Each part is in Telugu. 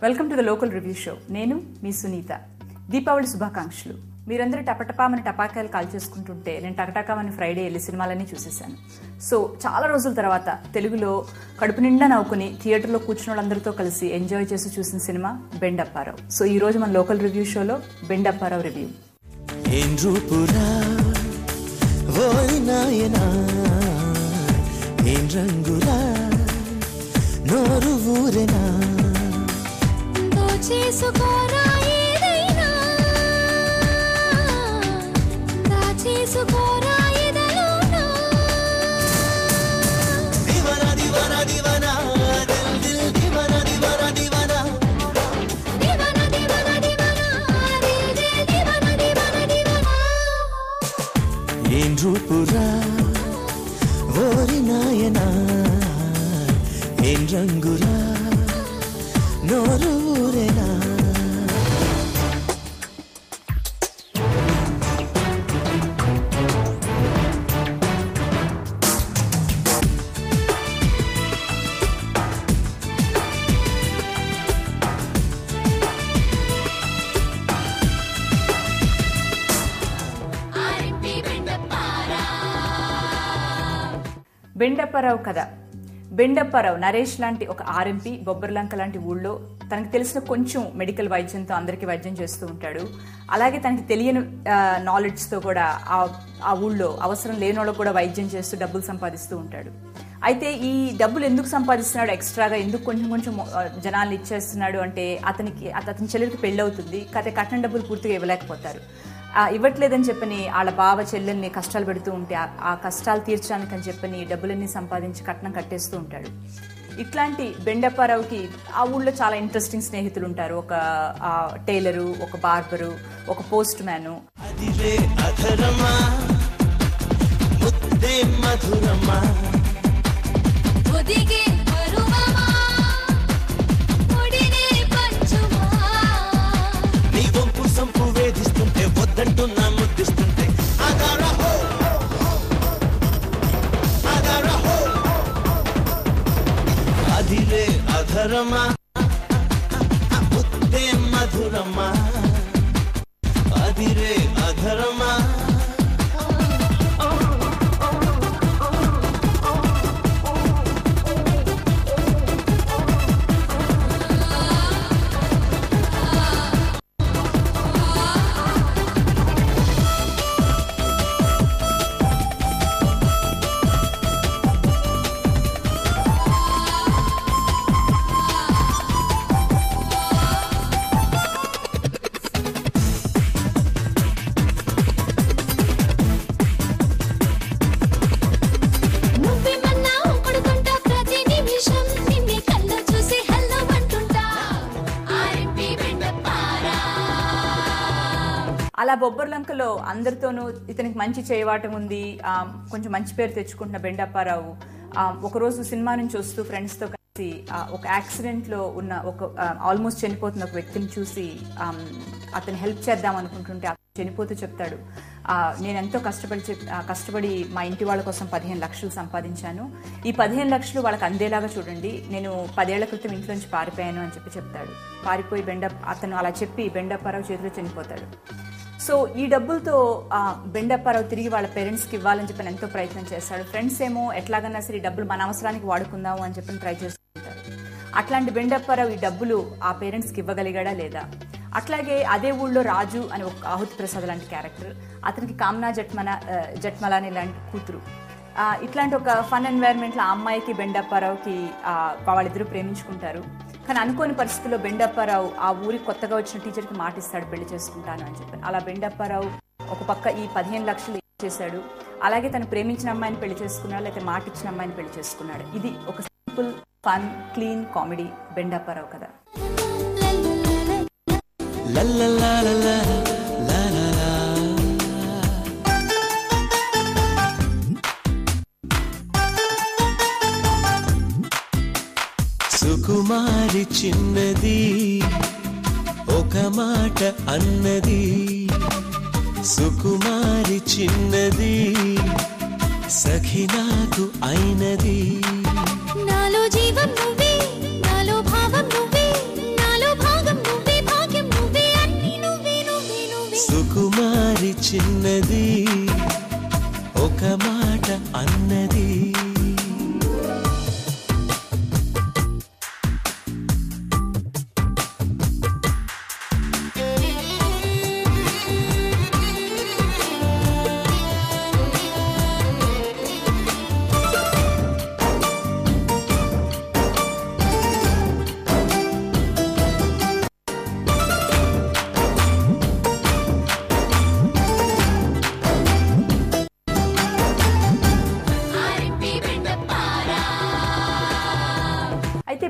Welcome to the local review show. నేను మీ సునీత. దీపావళి శుభాకాంక్షలు. మీరందరూ టపటపామని టపాకాయలు కాల్ చేసుకుంటుంటే నేను టకటకామని ఫ్రైడే వెళ్ళి సినిమాలన్నీ చూసేశాను. సో చాలా రోజుల తర్వాత తెలుగులో కడుపు నిండా నవ్వుకుని థియేటర్లో కూర్చున్న వాళ్ళందరితో కలిసి ఎంజాయ్ చేసి చూసిన సినిమా బెండప్పారావు. సో ఈ రోజు మన లోకల్ రివ్యూ షోలో బెండప్పారావు రివ్యూ. చేసుకోరా ఏదైనా దాచేసుకోరా ఎదలోనా దివన దివన దివన దిల్ దిల్ దివన దివన దివన దివన దివన దివన దిల్ దిల్ దివన దివన దివన ఏం రూపురా ఓరి నాయనా ఏం రంగురా నోరూరేనా బెండప్పారావు కథ. బెండప్పారావు నరేష్ లాంటి ఒక ఆర్ఎంపీ బొబ్బర్లంక లాంటి ఊళ్ళో తనకు తెలిసిన కొంచెం మెడికల్ వైద్యంతో అందరికీ వైద్యం చేస్తూ ఉంటాడు. అలాగే తనకి తెలియని నాలెడ్జ్తో కూడా ఆ ఊళ్ళో అవసరం లేని వాళ్ళకు కూడా వైద్యం చేస్తూ డబ్బులు సంపాదిస్తూ ఉంటాడు. అయితే ఈ డబ్బులు ఎందుకు సంపాదిస్తున్నాడు, ఎక్స్ట్రాగా ఎందుకు కొంచెం కొంచెం జనాలను ఇచ్చేస్తున్నాడు అంటే అతని చెల్లెలికి పెళ్ళి అవుతుంది. కట్నం డబ్బులు పూర్తిగా ఇవ్వలేకపోతారు. ఇవ్వట్లేదని చెప్పని వాళ్ళ బావ చెల్లెల్ని కష్టాలు పెడుతూ ఉంటే ఆ కష్టాలు తీర్చడానికి అని చెప్పని డబ్బులన్నీ సంపాదించి కట్నం కట్టేస్తూ ఉంటాడు. ఇట్లాంటి బెండప్పారావుకి ఆ ఊళ్ళో చాలా ఇంట్రెస్టింగ్ స్నేహితులు ఉంటారు. ఒక టైలరు, ఒక బార్బరు, ఒక పోస్ట్ మ్యాను. అదిరే అధరమా ముద్దే మధురమా అదిరే అధరమా అలా బొబ్బర్లంకలో అందరితోనూ ఇతనికి మంచి చేయవాటం ఉంది, కొంచెం మంచి పేరు తెచ్చుకుంటున్న బెండప్పారావు ఒకరోజు సినిమా నుంచి వస్తూ ఫ్రెండ్స్తో కలిసి ఒక యాక్సిడెంట్లో ఉన్న ఒక ఆల్మోస్ట్ చనిపోతున్న ఒక వ్యక్తిని చూసి అతను హెల్ప్ చేద్దాం అనుకుంటుంటే అతను చనిపోతూ చెప్తాడు, నేను ఎంతో కష్టపడి మా ఇంటి వాళ్ళ కోసం 15 లక్షలు సంపాదించాను. ఈ 15 లక్షలు వాళ్ళకి అందేలాగా చూడండి. నేను 10 ఏళ్ల క్రితం ఇంట్లోంచి పారిపోయాను అని చెప్తాడు. పారిపోయి అతను అలా చెప్పి బెండప్పారావు చేతిలో చనిపోతాడు. సో ఈ డబ్బులతో బెండప్పారావు తిరిగి వాళ్ళ పేరెంట్స్కి ఇవ్వాలని చెప్పి ఎంతో ప్రయత్నం చేస్తాడు. ఫ్రెండ్స్ ఏమో ఎట్లాగన్నా సరే ఈ డబ్బులు మన అవసరానికి వాడుకుందాము అని చెప్పి ట్రై చేస్తుంటారు. అట్లాంటి బెండప్పారావు ఈ డబ్బులు ఆ పేరెంట్స్కి ఇవ్వగలిగాడా లేదా? అట్లాగే అదే ఊళ్ళో రాజు అని ఒక ఆహుతి ప్రసాద్ లాంటి క్యారెక్టర్, అతనికి కామ్నా జట్మలాని లాంటి కూతురు. ఇట్లాంటి ఒక ఫన్ ఎన్వైర్న్మెంట్లో ఆ అమ్మాయికి బెండప్పారావుకి వాళ్ళిద్దరూ ప్రేమించుకుంటారు. కానీ అనుకోని పరిస్థితుల్లో బెండప్పారావు ఆ ఊరికి కొత్తగా వచ్చిన టీచర్కి మాటిస్తాడు పెళ్లి చేసుకుంటాను అని చెప్పి. అలా బెండప్పారావు ఒక పక్క ఈ 15 లక్షలు చేశాడు, అలాగే తను ప్రేమించిన అమ్మాయిని పెళ్లి చేసుకున్నాడు, లేకపోతే మాట ఇచ్చిన అమ్మాయిని పెళ్లి చేసుకున్నాడు. ఇది ఒక simple fun clean comedy Bendu Apparao కదా. సుకుమారి చిన్నది ఒక మాట అన్నది, సుకుమారి చిన్నది సఖి నాకు అయినది. నాలో జీవం నువ్వే, నాలో భావం నువ్వే, నాలో సుకుమారి చిన్నది ఒక మాట అన్నది.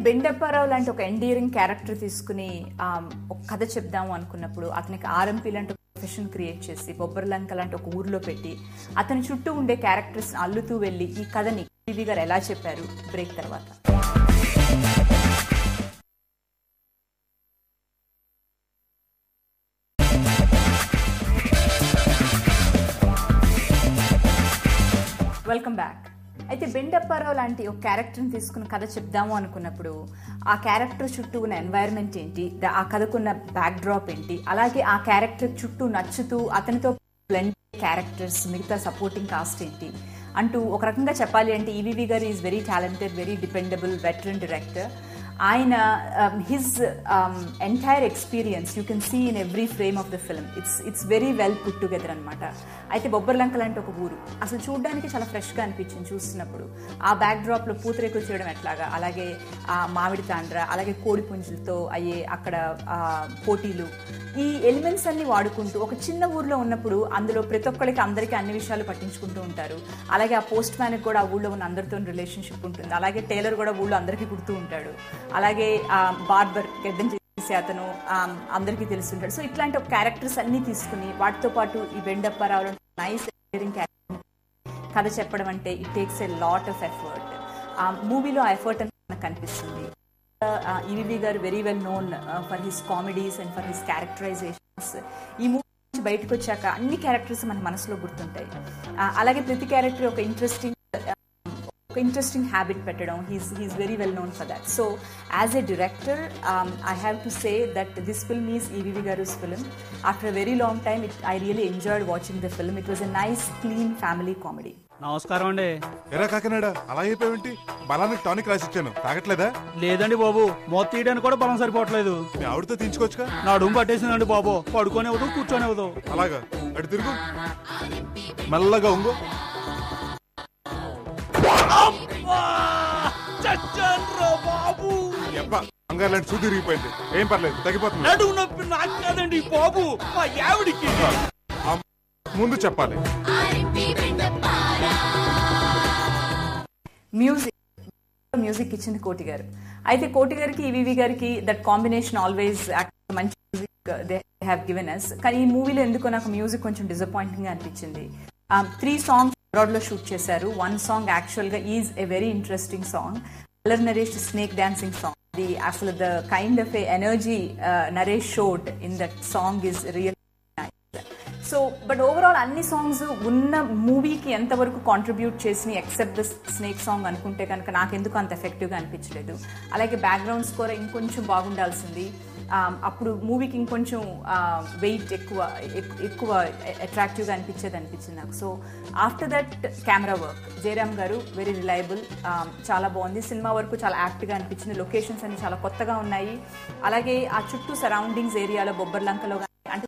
బెండప్పారావు లాంటి ఒక ఎండియరింగ్ క్యారెక్టర్ తీసుకుని ఒక కథ చెప్దాము అనుకున్నప్పుడు అతనికి ఆర్ఎంపీ లాంటి ప్రొఫెషన్ క్రియేట్ చేసి బొబ్బర్లంక లాంటి ఒక ఊర్లో పెట్టి అతని చుట్టూ ఉండే క్యారెక్టర్స్ అల్లుతూ వెళ్ళి ఈ కథని టీవీ గారు ఎలా చెప్పారు బ్రేక్ తర్వాత. Welcome back. అయితే బెండప్పారావు లాంటి ఒక క్యారెక్టర్ని తీసుకుని కథ చెప్దాము అనుకున్నప్పుడు ఆ క్యారెక్టర్ చుట్టూ ఉన్న ఎన్వైరన్మెంట్ ఏంటి, ఆ కథకున్న బ్యాక్ డ్రాప్ ఏంటి, అలాగే ఆ క్యారెక్టర్ చుట్టూ నచ్చుతూ అతనితో బ్లెండ్ క్యారెక్టర్స్ మిగతా సపోర్టింగ్ కాస్ట్ ఏంటి అంటూ ఒక రకంగా చెప్పాలి అంటే ఈవీవి గారు is very talented, very dependable veteran director. ఆయన his entire experience you can see in every frame of the film. It's very well put together అనమాట. అయితే బొబ్బర్లంక లాంటి ఒక ఊరు అసలు చూడడానికి చాలా ఫ్రెష్గా అనిపించింది చూస్తున్నప్పుడు. ఆ బ్యాక్ డ్రాప్లో పూతరేకులు చేయడం ఎట్లాగా, అలాగే మామిడి తాండ్ర, అలాగే కోడి పుంజులతో అయ్యే అక్కడ పోటీలు, ఈ ఎలిమెంట్స్ అన్ని వాడుకుంటూ ఒక చిన్న ఊర్లో ఉన్నప్పుడు అందులో ప్రతి ఒక్కరికి అందరికీ అన్ని విషయాలు పట్టించుకుంటూ ఉంటారు. అలాగే ఆ పోస్ట్ మ్యాన్కి కూడా ఆ ఊళ్ళో ఉన్న అందరితో రిలేషన్షిప్ ఉంటుంది. అలాగే టైలర్ కూడా ఊళ్ళో అందరికీ కుడుతూ ఉంటాడు. అలాగే బార్బర్ గెడ్డం చేసే అతను అందరికీ తెలుస్తుంటాడు. సో ఇట్లాంటి ఒక క్యారెక్టర్స్ అన్ని తీసుకుని వాటితో పాటు ఈ బెండప్పారావు నైస్ కథ చెప్పడం అంటే it takes a lot of effort. ఆ మూవీలో ఆ ఎఫర్ట్ అని మనకు కనిపిస్తుంది. ఈవీవి గారు very well known for his comedies and for his characterisations. ఈ మూవీ నుంచి బయటకు వచ్చాక అన్ని క్యారెక్టర్స్ మన మనసులో గుర్తుంటాయి. అలాగే ప్రతి క్యారెక్టర్ ఒక ఇంట్రెస్టింగ్ హ్యాబిట్ పెట్టడం. He's very well known for that. So as a director, I have to say that this film is EVV Garu's film. After a very long time, I really enjoyed watching the film. It was a nice, clean family comedy. నమస్కారం అండి. ఎరా కాకినాడ అలా అయిపోయింటి? బలానికి టానిక్ రాసిచ్చాను, తాగట్లేదా? లేదండి బాబు, మొత్తం తీయడానికి కూడా బలం సరిపోవట్లేదు. మీ ఆవిడతో తీయించుకోవచ్చుగా. నా డుమ్ పట్టేసిందండి బాబు, పడుకోనివ్వదు కూర్చొనివ్వదు. అలాగా, అటు తిరుగు, మెల్లగా ఉంగు. బాబు బంగారు లాంటి సూది తిరిగిపోయింది. ఏం పర్లేదు, తగ్గిపోతుంది. నడుము నొప్పి నాకు కాదండి బాబు, మా ఆవిడికి. ముందు చెప్పాలి. మ్యూజిక్ ఇచ్చింది కోటి గారు. అయితే కోటి గారికి ఈవీవి గారికి దట్ కాంబినేషన్ ఆల్వేస్ మంచి music they have given us. కానీ ఈ మూవీలో ఎందుకో నాకు మ్యూజిక్ కొంచెం డిసప్పాయింటింగ్ గా అనిపించింది. 3 songs అబ్రాడ్ లో షూట్ చేశారు. 1 song యాక్చువల్ గా is a very interesting song, Allari Naresh snake dancing song. అసలు the kind of energy Naresh showed in that song is real. So but overall అన్ని సాంగ్స్ ఉన్న మూవీకి ఎంతవరకు కాంట్రిబ్యూట్ చేసి ఎక్సెప్ట్ ద స్నేక్ సాంగ్ అనుకుంటే కనుక నాకెందుకు అంత ఎఫెక్టివ్గా అనిపించలేదు. అలాగే బ్యాక్గ్రౌండ్ స్కోర్ ఇంకొంచెం బాగుండాల్సింది. అప్పుడు మూవీకి ఇంకొంచెం వెయిట్ ఎక్కువ అట్రాక్టివ్గా అనిపించింది నాకు. So after that camera work, Jayaram గారు వెరీ రిలయబుల్, చాలా బాగుంది. సినిమా వరకు చాలా యాక్ట్గా అనిపించింది. లొకేషన్స్ అన్ని చాలా కొత్తగా ఉన్నాయి. అలాగే ఆ చుట్టూ సరౌండింగ్స్ ఏరియాలో బొబ్బర్లంకలో అంటే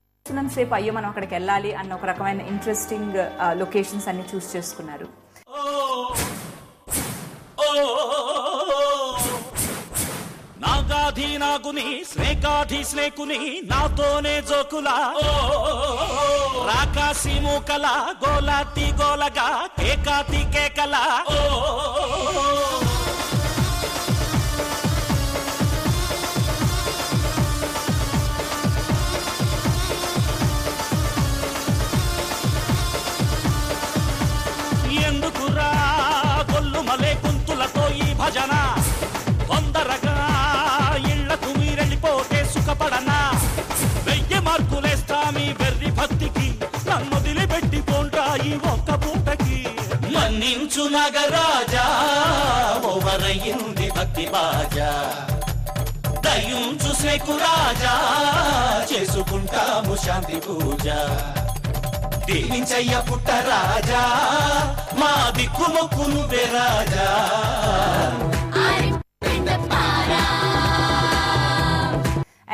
సేపు అయ్యో మనం అక్కడికి వెళ్ళాలి అన్న ఒక రకమైన ఇంట్రెస్టింగ్ లొకేషన్స్ అన్ని చూస్ చేసుకున్నారు. నాగాధి నాగుని స్నేకాధి స్నేకుని నాతోనే జోకులా, రాకాసి మూకల గోలాతి గోలగా కేకాతి కేకలా. ఎందుకురా గొల్లు మలే కుంతులతో ఈ భజన, తొందరగా ఇళ్లకు మీరెళ్ళిపోతే సుఖపడనా. 1000 మార్కులేస్తా మీ వెర్రి భక్తికి, నన్ను వదిలిపెట్టిపోంటా ఈ ఒక్క పూటకి. మన్నించు నగరాజా ఓవరయ్యింది భక్తి బాజా, దయించు స్నేకు రాజా చేసుకుంటాము శాంతి పూజ దీవించయ్య పుట్ట రాజా మా దిక్కు మొక్కు నువ్వే రాజా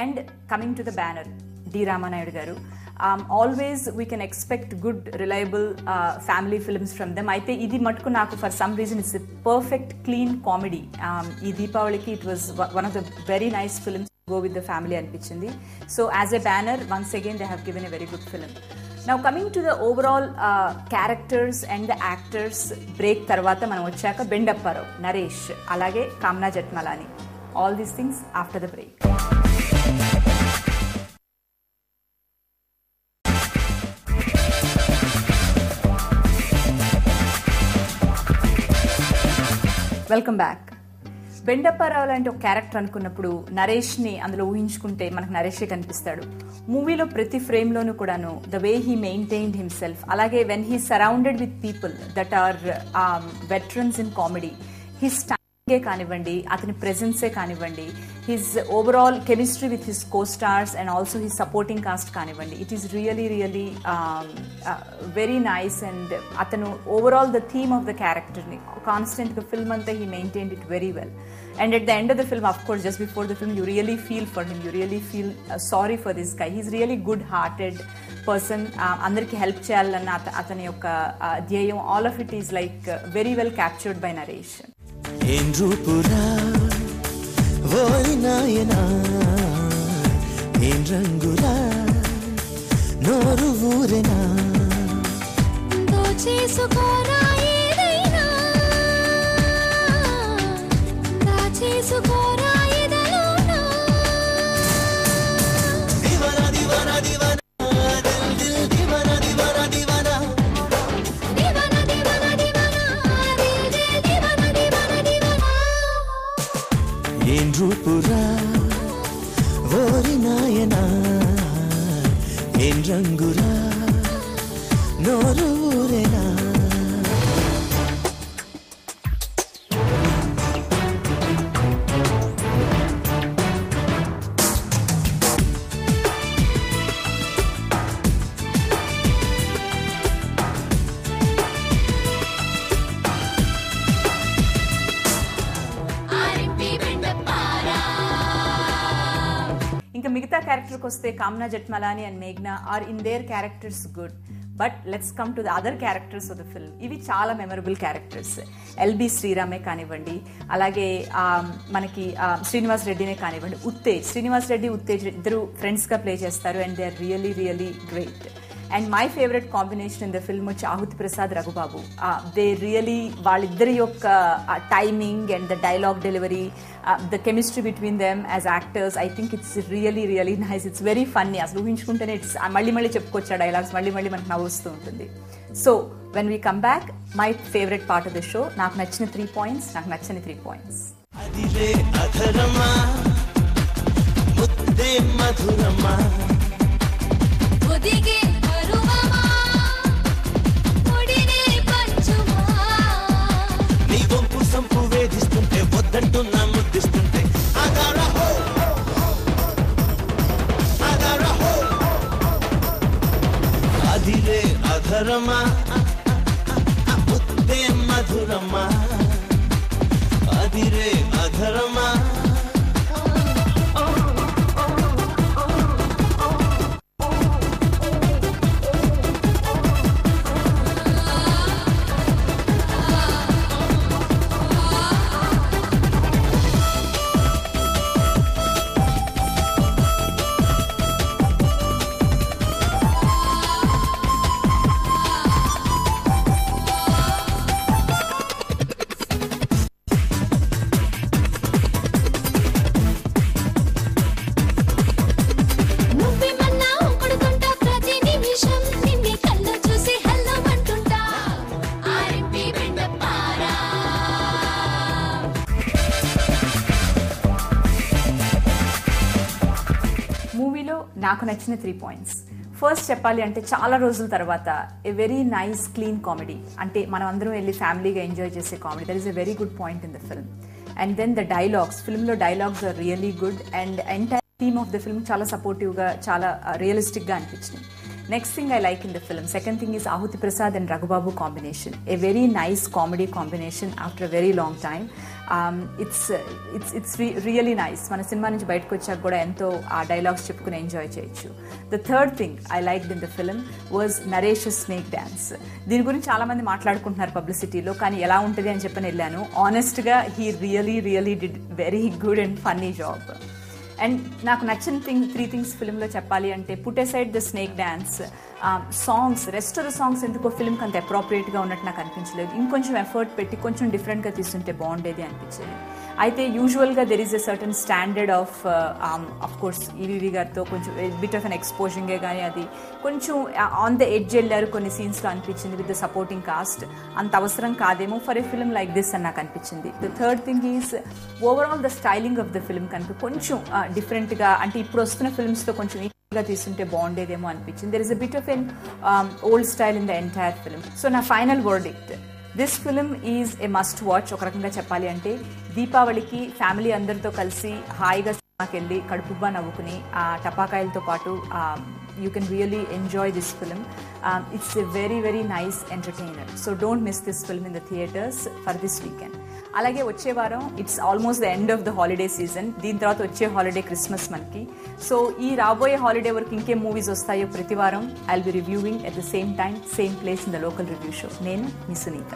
and coming to the banner D Ramanaidu గారు, always we can expect good reliable family films from them. అయితే ఇది మటుకు నాకు for some reason it's perfect clean comedy. ఈ దీపావళికి it was one of the very nice films go with the family అనిపించింది. So as a banner once again they have given a very good film. Now coming to the overall characters and the actors, break తర్వాత మనం వచ్చాక బెండప్పారావు, నరేష్, అలాగే Kamna Jethmalani, all these things after the break. Welcome back. Bendu Apparao లాంటి ఒక క్యారెక్టర్ అనుకున్నప్పుడు నరేష్ని అందులో ఊహించుకుంటే మనకు నరేషే కనిపిస్తాడు. మూవీలో ప్రతి ఫ్రేమ్లోనూ కూడాను the way he maintained himself, అలాగే when he surrounded with people that are veterans in comedy, his స్టాండింగే కానివ్వండి, అతని ప్రెజెన్సే కానివ్వండి, his overall chemistry with his co stars and also his supporting cast కానివ్వండి, it is really very nice. And అతను overall the theme of the క్యారెక్టర్ని కాన్స్టెంట్గా ఫిల్మ్ అంతా he maintained it very well. And at the end of the film, of course, just before the film, you really feel for him. You really feel sorry for this guy. He's really good-hearted person. Andariki help cheyalanna atani yokka dhyayam. All of it is like very well captured by Naresh. Endrupura voinayana enrangula noru urena dochesukora edaina dachesukora edalona divana divana divana dil divana divana divana divana divana divana dil divana divana divana endrupura voinayana enrangula noru urena ఇంకా మిగతా క్యారెక్టర్కి వస్తే కామ్నా జట్మలాని అండ్ మేఘ్నా are in their characters good. But let's come to the other characters of the film. ఇవి చాలా మెమరబుల్ క్యారెక్టర్స్. ఎల్బి శ్రీరామే కానివ్వండి, అలాగే మనకి శ్రీనివాస్ రెడ్డినే కానివ్వండి, శ్రీనివాస్ రెడ్డి ఉత్తేజ్ ఇద్దరు ఫ్రెండ్స్గా ప్లే చేస్తారు and they are really really great. And my favourite combination in the film వచ్చి ఆహుతి ప్రసాద్ రఘుబాబు. దే రియలీ వాళ్ళిద్దరి యొక్క timing and the dialogue delivery, the chemistry between them as actors, I think it's really really nice. It's very funny. అసలు ఊహించుకుంటేనే ఇట్స్ మళ్ళీ చెప్పుకోవచ్చు ఆ డైలాగ్స్, మళ్ళీ మనకు నవ్వుస్తూ ఉంటుంది. So when we come back, my favourite part of the show, నాకు నచ్చిన 3 points, నాకు నచ్చని 3 points. అదిరే అధరమా ముద్దే మధురమా ఒదిగే పరువమా ఒడినే పంచుమా నీ వంపు సంపు వేధిస్తుంటే వద్దంటున్నా ముద్దిస్తుంటే అదరహో అదిరే అధరమా ముద్దే మధురమా అదిరే అధరమా మూవీలో నాకు నచ్చిన 3 points. ఫస్ట్ చెప్పాలి అంటే చాలా రోజుల తర్వాత a very nice clean comedy, అంటే మనం అందరం వెళ్ళి ఫ్యామిలీగా ఎంజాయ్ చేసే comedy. That is a very good point in the film. And then the dialogues, ఫిల్మ్లో dialogues are really good and entire theme of the film చాలా సపోర్టివ్గా, చాలా రియలిస్టిక్గా అనిపించినాయి. Next thing I like in the film, second thing is Ahuti Prasad and Raghubabu combination. A very nice comedy combination after a very long time. It's really nice. మన సినిమా నుంచి బయటకు వచ్చాక కూడా ఎంతో ఆ డైలాగ్స్ చెప్పుకుని ఎంజాయ్ చేయొచ్చు. The third thing I liked in the film was Naresh's snake dance. దీని గురించి చాలా మంది మాట్లాడుకుంటున్నారు పబ్లిసిటీలో, కానీ ఎలా ఉంటుంది అని చెప్పని వెళ్ళాను. ఆనెస్ట్గా he really did very good and funny job. And నాకు నచ్చిన త్రీ థింగ్స్ ఫిల్మ్లో చెప్పాలి అంటే, put aside the snake dance, songs, rest of the songs ఎందుకో ఫిల్మ్కి అంత అప్రోప్రియేట్గా ఉన్నట్టు నాకు అనిపించలేదు. ఇంకొంచెం ఎఫర్ట్ పెట్టి కొంచెం డిఫరెంట్గా తీసుంటే బాగుండేది అనిపించేది. అయితే యూజువల్గా there is a certain standard of course EVV గారితో కొంచెం బిట్ ఆఫ్ అన్ ఎక్స్పోజింగే, కానీ అది కొంచెం ఆన్ ద ఎడ్జ్ వెళ్ళారు కొన్ని సీన్స్లో అనిపించింది. విత్ ద సపోర్టింగ్ కాస్ట్ అంత అవసరం కాదేమో for a film like this అని నాకు అనిపించింది. The third thing is overall the styling of the film కనుక కొంచెం డిఫరెంట్గా, అంటే ఇప్పుడు వస్తున్న ఫిల్మ్స్తో కొంచెం ఈక్వల్గా తీసుంటే బాగుండేదేమో అనిపించింది. There is a bit of an old style in the entire film. So నా final verdict, this film is a must watch. ఒక రకంగా చెప్పాలి అంటే దీపావళికి ఫ్యామిలీ అందరితో కలిసి హాయిగా సినిమాకి వెళ్ళి కడుపుబ్బా నవ్వుకుని ఆ టపాకాయలతో పాటు you can really enjoy this film. It's a very nice entertainer. So don't miss this film in the theaters for this weekend. అలాగే వచ్చే వారం it's almost the end of the holiday season. దీని తర్వాత వచ్చే హాలిడే క్రిస్మస్ మనకి. సో ఈ రాబోయే హాలిడే వరకు ఇంకేం మూవీస్ వస్తాయో ప్రతి వారం I will be reviewing at the same time, same place in the local review show. నేను మీ సునీత.